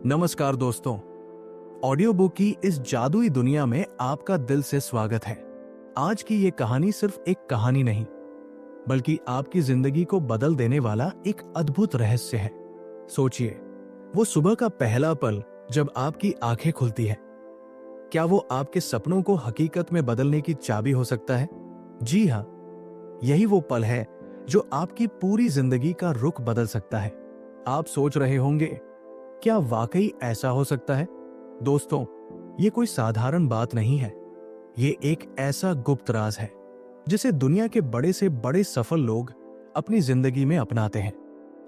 नमस्कार दोस्तों, audio book की इस जादुई दुनिया में आपका दिल से स्वागत है। आज की ये कहानी सिर्फ एक कहानी नहीं, बल्कि आपकी जिंदगी को बदल देने वाला एक अद्भुत रहस्य है। सोचिए, वो सुबह का पहला पल जब आपकी आंखें खुलती है, क्या वो आपके सपनों को हकीकत में बदलने की चाबी हो सकता है? जी हाँ, यही वो पल है जो आपकी पूरी जिंदगी का रुख बदल सकता है। आप सोच रहे होंगे, क्या वाकई ऐसा हो सकता है? दोस्तों, ये कोई साधारण बात नहीं है। ये एक ऐसा गुप्त राज है जिसे दुनिया के बड़े से बड़े सफल लोग अपनी जिंदगी में अपनाते हैं।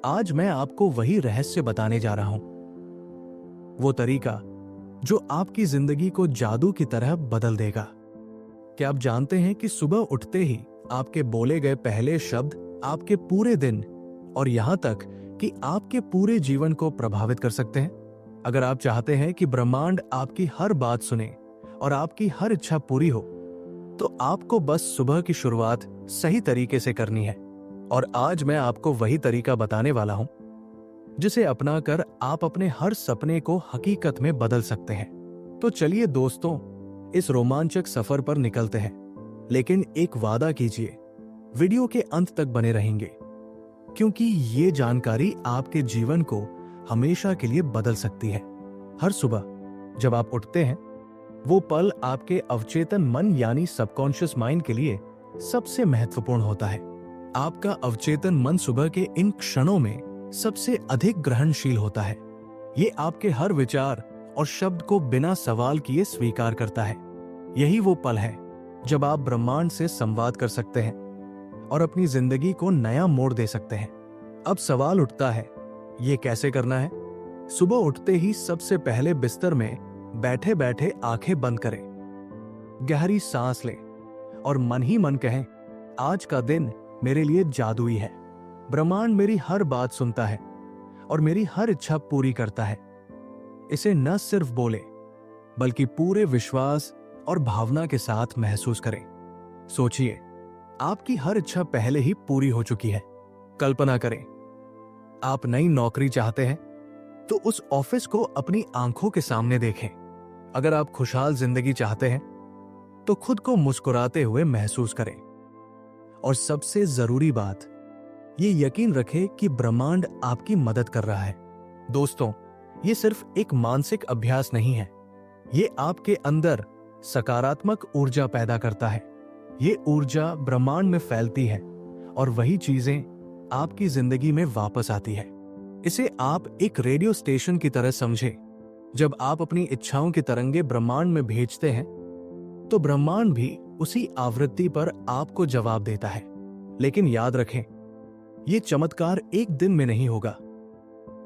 आज मैं आपको वही रहस्य बताने जा रहा हूं, वो तरीका जो आपकी जिंदगी को जादू की तरह बदल देगा। क्या आप जानते हैं कि सुबह उठते ही आपके बोले गए पहले शब्द आपके पूरे दिन और यहां तक कि आपके पूरे जीवन को प्रभावित कर सकते हैं? अगर आप चाहते हैं कि ब्रह्मांड आपकी हर बात सुने और आपकी हर इच्छा पूरी हो, तो आपको बस सुबह की शुरुआत सही तरीके से करनी है। और आज मैं आपको वही तरीका बताने वाला हूं जिसे अपनाकर आप अपने हर सपने को हकीकत में बदल सकते हैं। तो चलिए दोस्तों, इस रोमांचक सफर पर निकलते हैं। लेकिन एक वादा कीजिए, वीडियो के अंत तक बने रहेंगे, क्योंकि ये जानकारी आपके जीवन को हमेशा के लिए बदल सकती है। हर सुबह जब आप उठते हैं, वो पल आपके अवचेतन मन यानी सबकॉन्शियस माइंड के लिए सबसे महत्वपूर्ण होता है। आपका अवचेतन मन सुबह के इन क्षणों में सबसे अधिक ग्रहणशील होता है। ये आपके हर विचार और शब्द को बिना सवाल किए स्वीकार करता है। यही वो पल है जब आप ब्रह्मांड से संवाद कर सकते हैं और अपनी जिंदगी को नया मोड़ दे सकते हैं। अब सवाल उठता है, ये कैसे करना है? सुबह उठते ही सबसे पहले बिस्तर में बैठे बैठे आंखें बंद करें, गहरी सांस लें और मन ही मन कहें, आज का दिन मेरे लिए जादुई है। ब्रह्मांड मेरी हर बात सुनता है और मेरी हर इच्छा पूरी करता है। इसे न सिर्फ बोले, बल्कि पूरे विश्वास और भावना के साथ महसूस करें। सोचिए, आपकी हर इच्छा पहले ही पूरी हो चुकी है। कल्पना करें, आप नई नौकरी चाहते हैं तो उस ऑफिस को अपनी आंखों के सामने देखें। अगर आप खुशहाल जिंदगी चाहते हैं तो खुद को मुस्कुराते हुए महसूस करें। और सबसे जरूरी बात, ये यकीन रखें कि ब्रह्मांड आपकी मदद कर रहा है। दोस्तों, ये सिर्फ एक मानसिक अभ्यास नहीं है, ये आपके अंदर सकारात्मक ऊर्जा पैदा करता है। ये ऊर्जा ब्रह्मांड में फैलती है और वही चीजें आपकी जिंदगी में वापस आती है। इसे आप एक रेडियो स्टेशन की तरह समझें। जब आप अपनी इच्छाओं की तरंगे ब्रह्मांड में भेजते हैं, तो ब्रह्मांड भी उसी आवृत्ति पर आपको जवाब देता है। लेकिन याद रखें, यह चमत्कार एक दिन में नहीं होगा।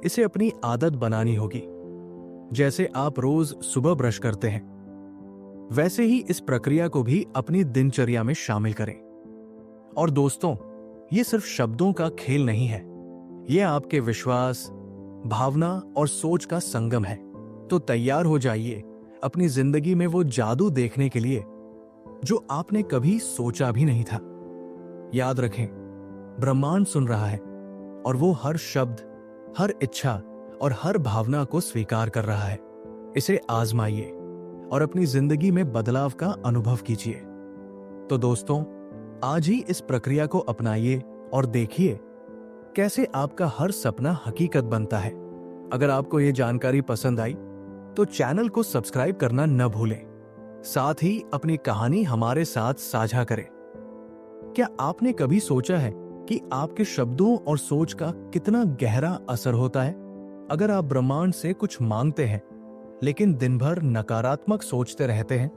इसे अपनी आदत बनानी होगी। जैसे आप रोज सुबह ब्रश करते हैं, वैसे ही इस प्रक्रिया को भी अपनी दिनचर्या में शामिल करें। और दोस्तों, ये सिर्फ शब्दों का खेल नहीं है, ये आपके विश्वास, भावना और सोच का संगम है। तो तैयार हो जाइए अपनी जिंदगी में वो जादू देखने के लिए जो आपने कभी सोचा भी नहीं था। याद रखें, ब्रह्मांड सुन रहा है और वो हर शब्द, हर इच्छा और हर भावना को स्वीकार कर रहा है। इसे आजमाइए और अपनी जिंदगी में बदलाव का अनुभव कीजिए। तो दोस्तों, आज ही इस प्रक्रिया को अपनाइए और देखिए कैसे आपका हर सपना हकीकत बनता है। अगर आपको ये जानकारी पसंद आई तो चैनल को सब्सक्राइब करना न भूलें। साथ ही अपनी कहानी हमारे साथ साझा करें। क्या आपने कभी सोचा है कि आपके शब्दों और सोच का कितना गहरा असर होता है? अगर आप ब्रह्मांड से कुछ मांगते हैं लेकिन दिन भर नकारात्मक सोचते रहते हैं,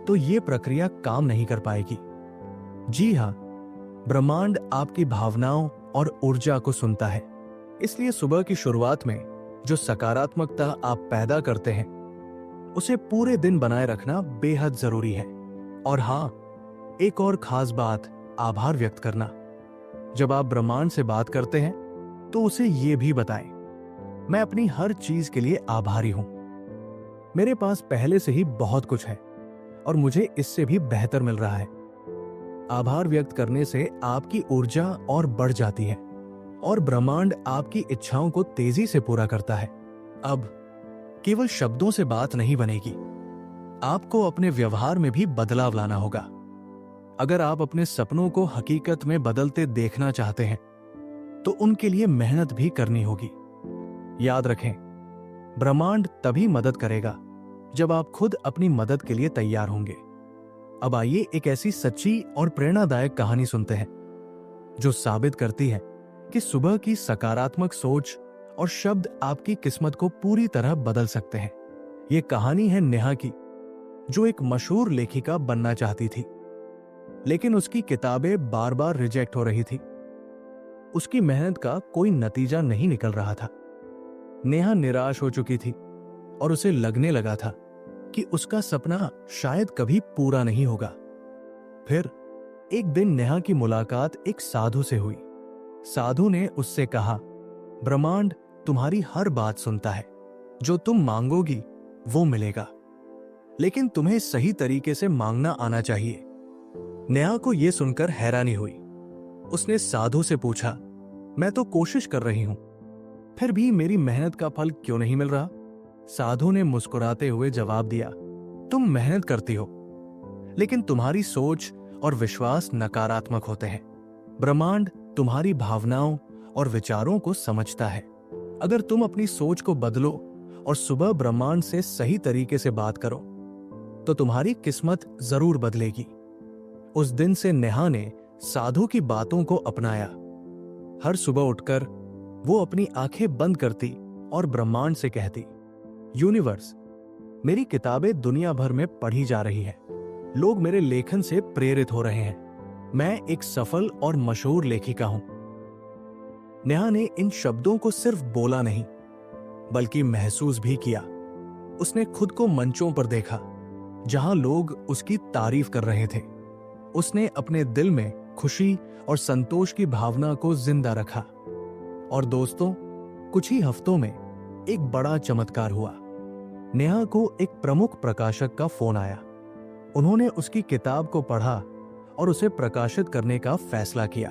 तो ये प्रक्रिया काम नहीं कर पाएगी। जी हाँ, ब्रह्मांड आपकी भावनाओं और ऊर्जा को सुनता है। इसलिए सुबह की शुरुआत में जो सकारात्मकता आप पैदा करते हैं, उसे पूरे दिन बनाए रखना बेहद जरूरी है। और हाँ, एक और खास बात, आभार व्यक्त करना। जब आप ब्रह्मांड से बात करते हैं तो उसे ये भी बताएं, मैं अपनी हर चीज के लिए आभारी हूं। मेरे पास पहले से ही बहुत कुछ है और मुझे इससे भी बेहतर मिल रहा है। आभार व्यक्त करने से आपकी ऊर्जा और बढ़ जाती है और ब्रह्मांड आपकी इच्छाओं को तेजी से पूरा करता है। अब केवल शब्दों से बात नहीं बनेगी, आपको अपने व्यवहार में भी बदलाव लाना होगा। अगर आप अपने सपनों को हकीकत में बदलते देखना चाहते हैं तो उनके लिए मेहनत भी करनी होगी। याद रखें, ब्रह्मांड तभी मदद करेगा जब आप खुद अपनी मदद के लिए तैयार होंगे। अब आइए एक ऐसी सच्ची और प्रेरणादायक कहानी सुनते हैं जो साबित करती है कि सुबह की सकारात्मक सोच और शब्द आपकी किस्मत को पूरी तरह बदल सकते हैं। ये कहानी है नेहा की, जो एक मशहूर लेखिका बनना चाहती थी, लेकिन उसकी किताबें बार बार रिजेक्ट हो रही थी। उसकी मेहनत का कोई नतीजा नहीं निकल रहा था। नेहा निराश हो चुकी थी और उसे लगने लगा था कि उसका सपना शायद कभी पूरा नहीं होगा। फिर एक दिन नेहा की मुलाकात एक साधु से हुई। साधु ने उससे कहा, ब्रह्मांड तुम्हारी हर बात सुनता है, जो तुम मांगोगी वो मिलेगा, लेकिन तुम्हें सही तरीके से मांगना आना चाहिए। नेहा को यह सुनकर हैरानी हुई। उसने साधु से पूछा, मैं तो कोशिश कर रही हूं, फिर भी मेरी मेहनत का फल क्यों नहीं मिल रहा? साधु ने मुस्कुराते हुए जवाब दिया, तुम मेहनत करती हो, लेकिन तुम्हारी सोच और विश्वास नकारात्मक होते हैं। ब्रह्मांड तुम्हारी भावनाओं और विचारों को समझता है। अगर तुम अपनी सोच को बदलो और सुबह ब्रह्मांड से सही तरीके से बात करो तो तुम्हारी किस्मत जरूर बदलेगी। उस दिन से नेहा ने साधु की बातों को अपनाया। हर सुबह उठकर वो अपनी आंखें बंद करती और ब्रह्मांड से कहती, यूनिवर्स, मेरी किताबें दुनिया भर में पढ़ी जा रही है, लोग मेरे लेखन से प्रेरित हो रहे हैं, मैं एक सफल और मशहूर लेखिका हूं। नेहा ने इन शब्दों को सिर्फ बोला नहीं, बल्कि महसूस भी किया। उसने खुद को मंचों पर देखा जहां लोग उसकी तारीफ कर रहे थे। उसने अपने दिल में खुशी और संतोष की भावना को जिंदा रखा। और दोस्तों, कुछ ही हफ्तों में एक बड़ा चमत्कार हुआ। नेहा को एक प्रमुख प्रकाशक का फोन आया। उन्होंने उसकी किताब को पढ़ा और उसे प्रकाशित करने का फैसला किया,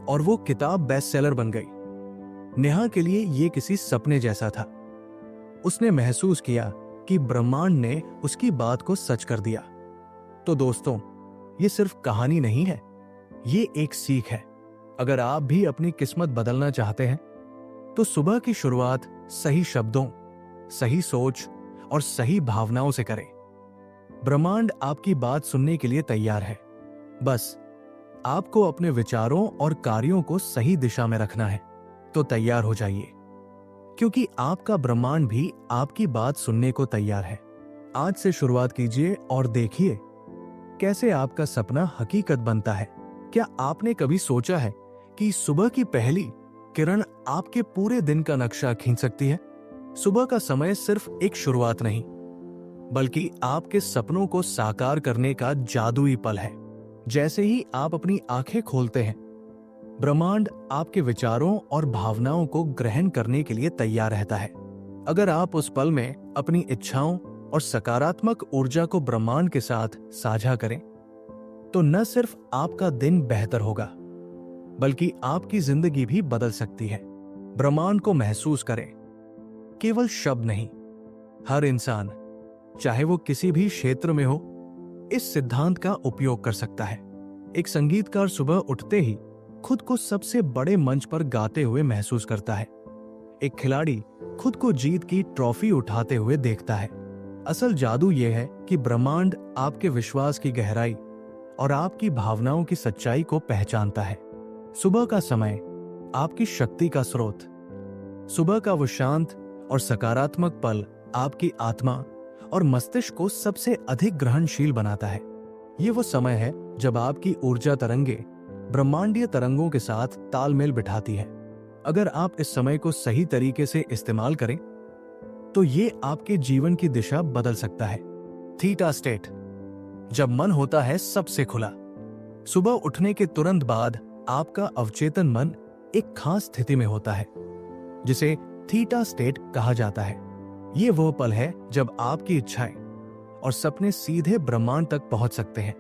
और वो किताब बेस्ट सेलर बन गई। नेहा के लिए ये किसी सपने जैसा था। उसने महसूस किया कि ब्रह्मांड ने उसकी बात को सच कर दिया। तो दोस्तों, ये सिर्फ कहानी नहीं है, ये एक सीख है। अगर आप भी अपनी किस्मत बदलना चाहते हैं तो सुबह की शुरुआत सही शब्दों, सही सोच और सही भावनाओं से करें। ब्रह्मांड आपकी बात सुनने के लिए तैयार है। बस आपको अपने विचारों और कार्यों को सही दिशा में रखना है। तो तैयार हो जाइए, क्योंकि आपका ब्रह्मांड भी आपकी बात सुनने को तैयार है। आज से शुरुआत कीजिए और देखिए कैसे आपका सपना हकीकत बनता है। क्या आपने कभी सोचा है कि सुबह की पहली किरण आपके पूरे दिन का नक्शा खींच सकती है? सुबह का समय सिर्फ एक शुरुआत नहीं, बल्कि आपके सपनों को साकार करने का जादुई पल है। जैसे ही आप अपनी आंखें खोलते हैं, ब्रह्मांड आपके विचारों और भावनाओं को ग्रहण करने के लिए तैयार रहता है। अगर आप उस पल में अपनी इच्छाओं और सकारात्मक ऊर्जा को ब्रह्मांड के साथ साझा करें, तो न सिर्फ आपका दिन बेहतर होगा, बल्कि आपकी जिंदगी भी बदल सकती है। ब्रह्मांड को महसूस करें, केवल शब्द नहीं। हर इंसान, चाहे वो किसी भी क्षेत्र में हो, इस सिद्धांत का उपयोग कर सकता है। एक संगीतकार सुबह उठते ही खुद को सबसे बड़े मंच पर गाते हुए महसूस करता है। एक खिलाड़ी खुद को जीत की ट्रॉफी उठाते हुए देखता है। असल जादू यह है कि ब्रह्मांड आपके विश्वास की गहराई और आपकी भावनाओं की सच्चाई को पहचानता है। सुबह का समय आपकी शक्ति का स्रोत। सुबह का वो शांत और सकारात्मक पल आपकी आत्मा और मस्तिष्क को सबसे अधिक ग्रहणशील बनाता है। ये वो समय है जब आपकी ऊर्जा तरंगे ब्रह्मांडीय तरंगों के साथ तालमेल बिठाती है। अगर आप इस समय को सही तरीके से इस्तेमाल करें तो ये आपके जीवन की दिशा बदल सकता है। थीटा स्टेट, जब मन होता है सबसे खुला। सुबह उठने के तुरंत बाद आपका अवचेतन मन एक खास स्थिति में होता है, जिसे थीटा स्टेट कहा जाता है। ये वो पल है जब आपकी इच्छाएं और सपने सीधे ब्रह्मांड तक पहुंच सकते हैं।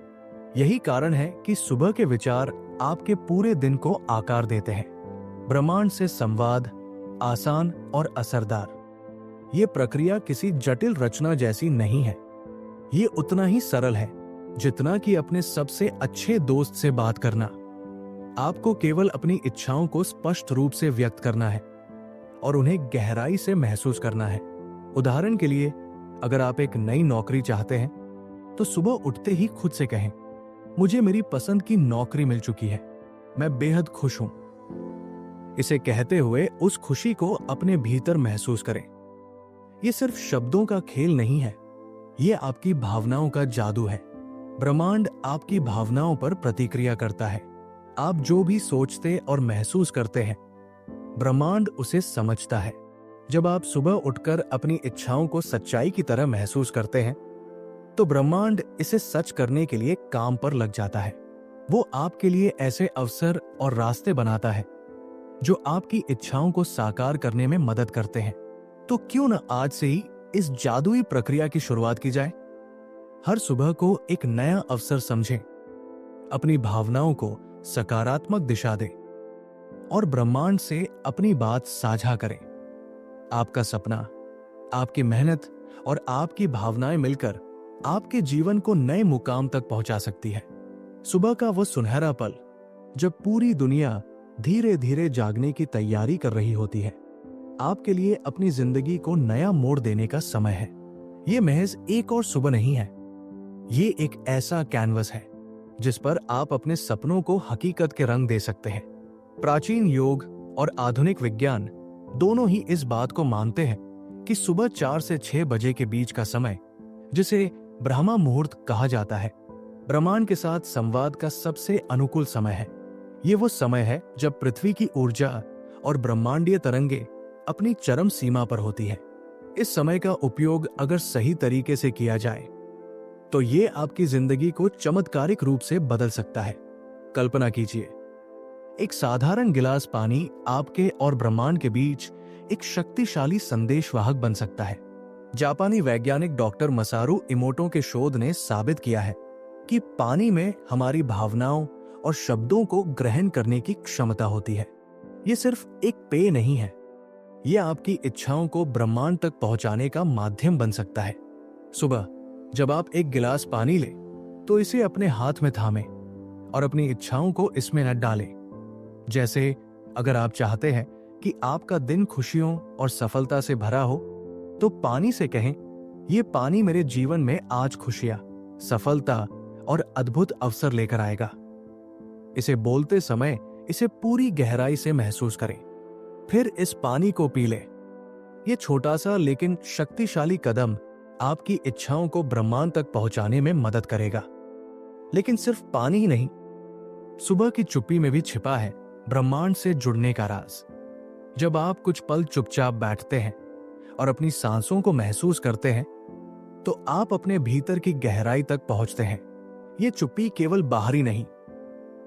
यही कारण है कि सुबह के विचार आपके पूरे दिन को आकार देते हैं। ब्रह्मांड से संवाद आसान और असरदार। ये प्रक्रिया किसी जटिल रचना जैसी नहीं है। ये उतना ही सरल है जितना कि अपने सबसे अच्छे दोस्त से बात करना। आपको केवल अपनी इच्छाओं को स्पष्ट रूप से व्यक्त करना है और उन्हें गहराई से महसूस करना है। उदाहरण के लिए, अगर आप एक नई नौकरी चाहते हैं तो सुबह उठते ही खुद से कहें, मुझे मेरी पसंद की नौकरी मिल चुकी है, मैं बेहद खुश हूं। इसे कहते हुए उस खुशी को अपने भीतर महसूस करें। यह सिर्फ शब्दों का खेल नहीं है, यह आपकी भावनाओं का जादू है। ब्रह्मांड आपकी भावनाओं पर प्रतिक्रिया करता है। आप जो भी सोचते और महसूस करते हैं, ब्रह्मांड उसे समझता है। जब आप सुबह उठकर अपनी इच्छाओं को सच्चाई की तरह महसूस करते हैं, तो ब्रह्मांड इसे सच करने के लिए काम पर लग जाता है। वो आपके लिए ऐसे अवसर और रास्ते बनाता है जो आपकी इच्छाओं को साकार करने में मदद करते हैं। तो क्यों न आज से ही इस जादुई प्रक्रिया की शुरुआत की जाए। हर सुबह को एक नया अवसर समझें, अपनी भावनाओं को सकारात्मक दिशा दें और ब्रह्मांड से अपनी बात साझा करें। आपका सपना, आपकी मेहनत और आपकी भावनाएं मिलकर आपके जीवन को नए मुकाम तक पहुंचा सकती है। सुबह का वो सुनहरा पल जब पूरी दुनिया धीरे धीरे जागने की तैयारी कर रही होती है, आपके लिए अपनी जिंदगी को नया मोड़ देने का समय है। ये महज एक और सुबह नहीं है, ये एक ऐसा कैनवस है जिस पर आप अपने सपनों को हकीकत के रंग दे सकते हैं। प्राचीन योग और आधुनिक विज्ञान दोनों ही इस बात को मानते हैं कि सुबह 4 से 6 बजे के बीच का समय, जिसे ब्रह्मा मुहूर्त कहा जाता है, ब्रह्मांड के साथ संवाद का सबसे अनुकूल समय है। ये वो समय है जब पृथ्वी की ऊर्जा और ब्रह्मांडीय तरंगे अपनी चरम सीमा पर होती है। इस समय का उपयोग अगर सही तरीके से किया जाए तो ये आपकी जिंदगी को चमत्कारिक रूप से बदल सकता है। कल्पना कीजिए, एक साधारण गिलास पानी आपके और ब्रह्मांड के बीच एक शक्तिशाली संदेशवाहक बन सकता है। जापानी वैज्ञानिक डॉक्टर मसारू इमोटो के शोध ने साबित किया है कि पानी में हमारी भावनाओं और शब्दों को ग्रहण करने की क्षमता होती है। यह सिर्फ एक पेय नहीं है, यह आपकी इच्छाओं को ब्रह्मांड तक पहुंचाने का माध्यम बन सकता है। सुबह जब आप एक गिलास पानी लें तो इसे अपने हाथ में थामें और अपनी इच्छाओं को इसमें न डालें। जैसे अगर आप चाहते हैं कि आपका दिन खुशियों और सफलता से भरा हो, तो पानी से कहें, यह पानी मेरे जीवन में आज खुशियां, सफलता और अद्भुत अवसर लेकर आएगा। इसे बोलते समय इसे पूरी गहराई से महसूस करें, फिर इस पानी को पी लें। यह छोटा सा लेकिन शक्तिशाली कदम आपकी इच्छाओं को ब्रह्मांड तक पहुंचाने में मदद करेगा। लेकिन सिर्फ पानी ही नहीं, सुबह की चुप्पी में भी छिपा है ब्रह्मांड से जुड़ने का राज। जब आप कुछ पल चुपचाप बैठते हैं और अपनी सांसों को महसूस करते हैं, तो आप अपने भीतर की गहराई तक पहुंचते हैं। यह चुप्पी केवल बाहरी नहीं,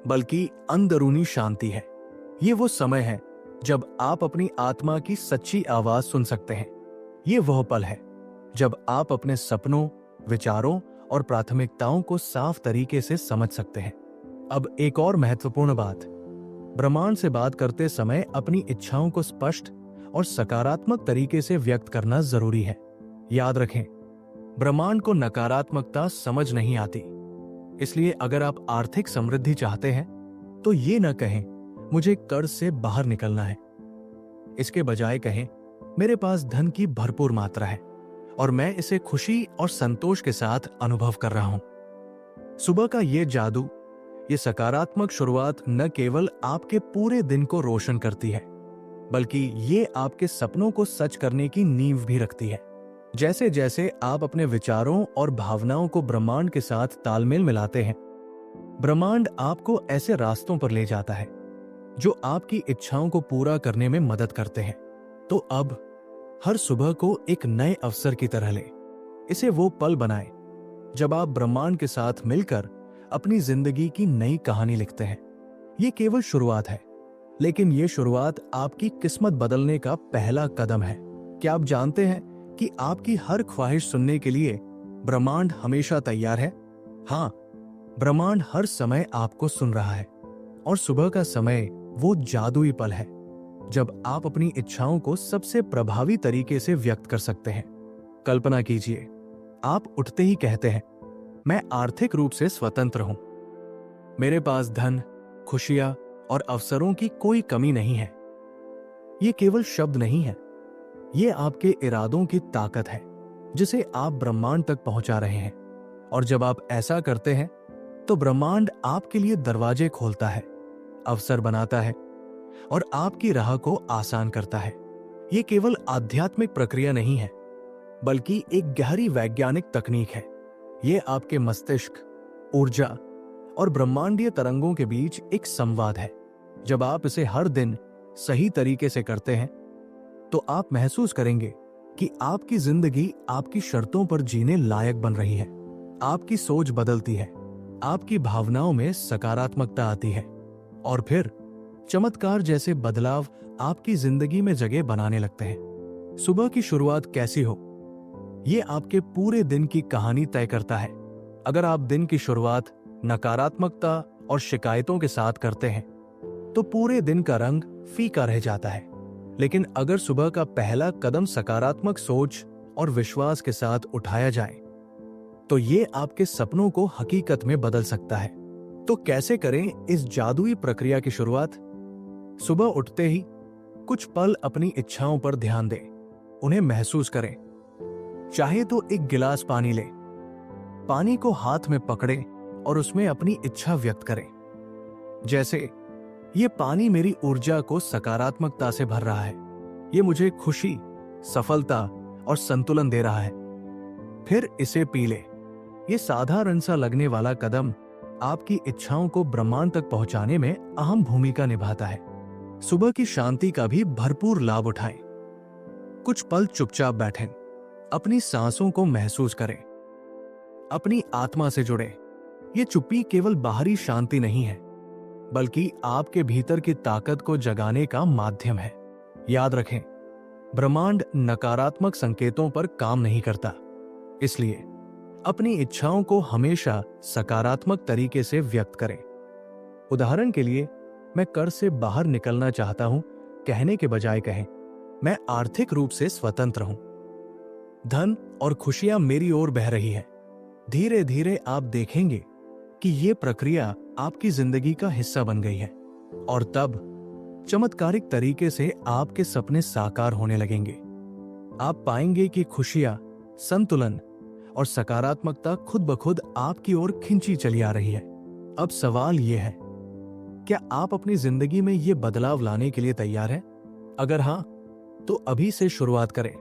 बल्कि अंदरूनी शांति है। यह वो समय है जब आप अपनी आत्मा की सच्ची आवाज सुन सकते हैं। यह वह पल है जब आप अपने सपनों, विचारों और प्राथमिकताओं को साफ तरीके से समझ सकते हैं। अब एक और महत्वपूर्ण बात, ब्रह्मांड से बात करते समय अपनी इच्छाओं को स्पष्ट और सकारात्मक तरीके से व्यक्त करना जरूरी है। याद रखें, ब्रह्मांड को नकारात्मकता समझ नहीं आती। इसलिए अगर आप आर्थिक समृद्धि चाहते हैं तो ये न कहें, मुझे कर्ज से बाहर निकलना है। इसके बजाय कहें, मेरे पास धन की भरपूर मात्रा है और मैं इसे खुशी और संतोष के साथ अनुभव कर रहा हूं। सुबह का ये जादू, ये सकारात्मक शुरुआत न केवल आपके पूरे दिन को रोशन करती है, बल्कि ये आपके सपनों को सच करने की नींव भी रखती है। जैसे जैसे आप अपने विचारों और भावनाओं को ब्रह्मांड के साथ तालमेल मिलाते हैं, ब्रह्मांड आपको ऐसे रास्तों पर ले जाता है जो आपकी इच्छाओं को पूरा करने में मदद करते हैं। तो अब हर सुबह को एक नए अवसर की तरह लें। इसे वो पल बनाएं जब आप ब्रह्मांड के साथ मिलकर अपनी जिंदगी की नई कहानी लिखते हैं। ये केवल शुरुआत है, लेकिन ये शुरुआत आपकी किस्मत बदलने का पहला कदम है। क्या आप जानते हैं कि आपकी हर ख्वाहिश सुनने के लिए ब्रह्मांड हमेशा तैयार है? हाँ, ब्रह्मांड हर समय आपको सुन रहा है और सुबह का समय वो जादुई पल है जब आप अपनी इच्छाओं को सबसे प्रभावी तरीके से व्यक्त कर सकते हैं। कल्पना कीजिए, आप उठते ही कहते हैं, मैं आर्थिक रूप से स्वतंत्र हूं, मेरे पास धन, खुशियां और अवसरों की कोई कमी नहीं है। ये केवल शब्द नहीं है, ये आपके इरादों की ताकत है जिसे आप ब्रह्मांड तक पहुंचा रहे हैं। और जब आप ऐसा करते हैं तो ब्रह्मांड आपके लिए दरवाजे खोलता है, अवसर बनाता है और आपकी राह को आसान करता है। ये केवल आध्यात्मिक प्रक्रिया नहीं है, बल्कि एक गहरी वैज्ञानिक तकनीक है। ये आपके मस्तिष्क, ऊर्जा और ब्रह्मांडीय तरंगों के बीच एक संवाद है। जब आप इसे हर दिन सही तरीके से करते हैं तो आप महसूस करेंगे कि आपकी जिंदगी आपकी शर्तों पर जीने लायक बन रही है। आपकी सोच बदलती है, आपकी भावनाओं में सकारात्मकता आती है और फिर चमत्कार जैसे बदलाव आपकी जिंदगी में जगह बनाने लगते हैं। सुबह की शुरुआत कैसी हो, ये आपके पूरे दिन की कहानी तय करता है। अगर आप दिन की शुरुआत नकारात्मकता और शिकायतों के साथ करते हैं तो पूरे दिन का रंग फीका रह जाता है। लेकिन अगर सुबह का पहला कदम सकारात्मक सोच और विश्वास के साथ उठाया जाए तो ये आपके सपनों को हकीकत में बदल सकता है। तो कैसे करें इस जादुई प्रक्रिया की शुरुआत? सुबह उठते ही कुछ पल अपनी इच्छाओं पर ध्यान दें, उन्हें महसूस करें। चाहे तो एक गिलास पानी लें, पानी को हाथ में पकड़ें और उसमें अपनी इच्छा व्यक्त करें, जैसे ये पानी मेरी ऊर्जा को सकारात्मकता से भर रहा है, ये मुझे खुशी, सफलता और संतुलन दे रहा है। फिर इसे पी ले। ये साधारण सा लगने वाला कदम आपकी इच्छाओं को ब्रह्मांड तक पहुंचाने में अहम भूमिका निभाता है। सुबह की शांति का भी भरपूर लाभ उठाएं। कुछ पल चुपचाप बैठें, अपनी सांसों को महसूस करें, अपनी आत्मा से जुड़ें। ये चुप्पी केवल बाहरी शांति नहीं है, बल्कि आपके भीतर की ताकत को जगाने का माध्यम है। याद रखें, ब्रह्मांड नकारात्मक संकेतों पर काम नहीं करता, इसलिए अपनी इच्छाओं को हमेशा सकारात्मक तरीके से व्यक्त करें। उदाहरण के लिए, मैं कर्ज से बाहर निकलना चाहता हूं कहने के बजाय कहें, मैं आर्थिक रूप से स्वतंत्र हूं, धन और खुशियां मेरी ओर बह रही है। धीरे धीरे आप देखेंगे कि ये प्रक्रिया आपकी जिंदगी का हिस्सा बन गई है और तब चमत्कारिक तरीके से आपके सपने साकार होने लगेंगे। आप पाएंगे कि खुशियां, संतुलन और सकारात्मकता खुद ब खुद आपकी ओर खिंची चली आ रही है। अब सवाल यह है, क्या आप अपनी जिंदगी में ये बदलाव लाने के लिए तैयार हैं? अगर हां, तो अभी से शुरुआत करें।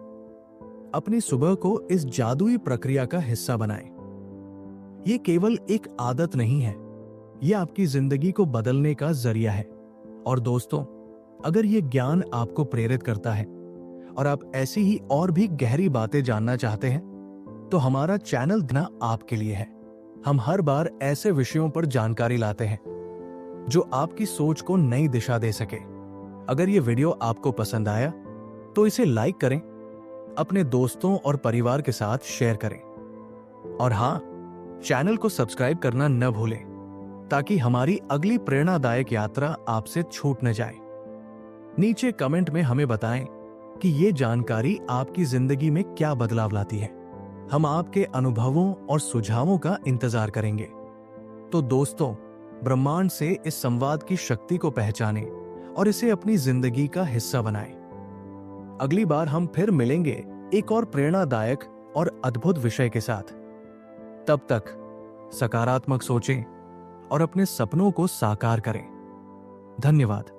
अपनी सुबह को इस जादुई प्रक्रिया का हिस्सा बनाएं। ये केवल एक आदत नहीं है, ये आपकी जिंदगी को बदलने का जरिया है। और दोस्तों, अगर ये ज्ञान आपको प्रेरित करता है और आप ऐसी ही और भी गहरी बातें जानना चाहते हैं तो हमारा चैनल ना आपके लिए है। हम हर बार ऐसे विषयों पर जानकारी लाते हैं जो आपकी सोच को नई दिशा दे सके। अगर ये वीडियो आपको पसंद आया तो इसे लाइक करें, अपने दोस्तों और परिवार के साथ शेयर करें और हां, चैनल को सब्सक्राइब करना न भूलें ताकि हमारी अगली प्रेरणादायक यात्रा आपसे छूट न जाए। नीचे कमेंट में हमें बताएं कि ये जानकारी आपकी जिंदगी में क्या बदलाव लाती है। हम आपके अनुभवों और सुझावों का इंतजार करेंगे। तो दोस्तों, ब्रह्मांड से इस संवाद की शक्ति को पहचानें और इसे अपनी जिंदगी का हिस्सा बनाएं। अगली बार हम फिर मिलेंगे एक और प्रेरणादायक और अद्भुत विषय के साथ। तब तक सकारात्मक सोचें और अपने सपनों को साकार करें। धन्यवाद।